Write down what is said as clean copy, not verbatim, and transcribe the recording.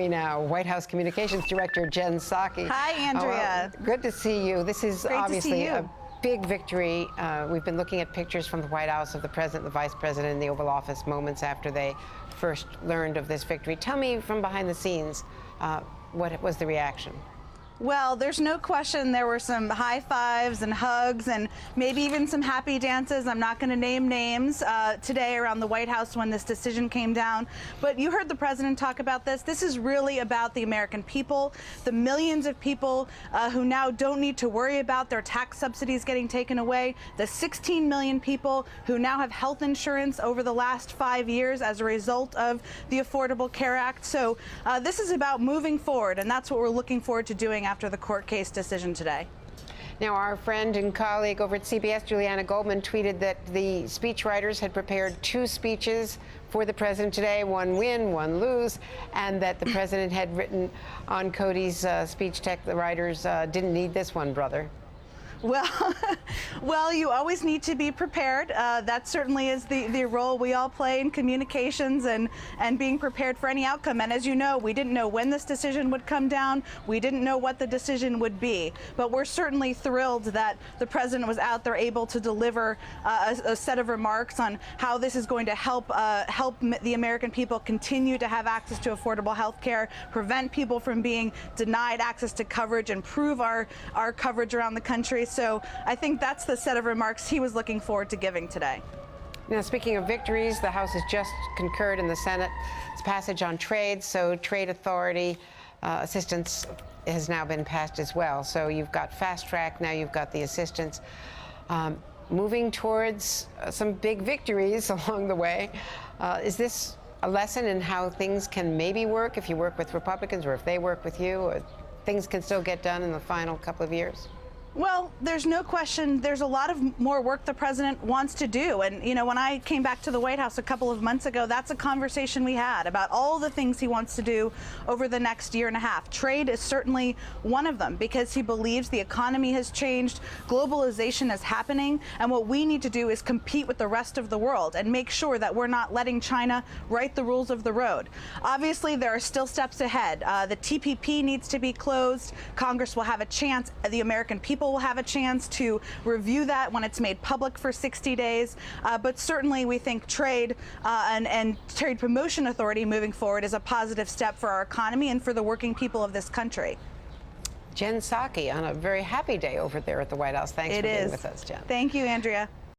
Now, White House Communications Director Jen Psaki. Hi, Andrea. Good to see you. This is Great obviously a big victory. We've been looking at pictures from the White House of the President, the Vice President in the Oval Office moments after they first learned of this victory. Tell me from behind the scenes, what was the reaction? Well, there's no question there were some high fives and hugs and maybe even some happy dances. I'm not going to name names today around the White House when this decision came down. But you heard the president talk about this. This is really about the American people, the millions of people who now don't need to worry about their tax subsidies getting taken away, the 16 million people who now have health insurance over the last 5 years as a result of the Affordable Care Act. So this is about moving forward, and that's what we're looking forward to doing after the court case decision today. Now, our friend and colleague over at CBS, Juliana Goldman, tweeted that the speechwriters had prepared 2 speeches for the president today, one win, one lose, and that the president had written on Cody's speech tech, the writers didn't need this one, brother. Well, you always need to be prepared. That certainly is the role we all play in communications and being prepared for any outcome. And as you know, we didn't know when this decision would come down. We didn't know what the decision would be. But we're certainly thrilled that the president was out there able to deliver a set of remarks on how this is going to help the American people continue to have access to affordable health care, prevent people from being denied access to coverage, improve our coverage around the country. So I think that's the set of remarks he was looking forward to giving today. Now, speaking of victories, the House has just concurred in the Senate's passage on trade, so trade authority assistance has now been passed as well. So you've got fast track, now you've got the assistance. Moving towards some big victories along the way. Is this a lesson in how things can maybe work if you work with Republicans or if they work with you, or things can still get done in the final couple of years? Well, there's no question there's a lot of more work the president wants to do. And, you know, when I came back to the White House a couple of months ago, that's a conversation we had about all the things he wants to do over the next year and a half. Trade is certainly one of them because he believes the economy has changed, globalization is happening, and what we need to do is compete with the rest of the world and make sure that we're not letting China write the rules of the road. Obviously, there are still steps ahead. The TPP needs to be closed. Congress will have a chance, the American people will have a chance to review that when it's made public for 60 days. But certainly we think trade and trade promotion authority moving forward is a positive step for our economy and for the working people of this country. Jen Psaki on a very happy day over there at the White House. Thanks for being with us, Jen. Thank you, Andrea.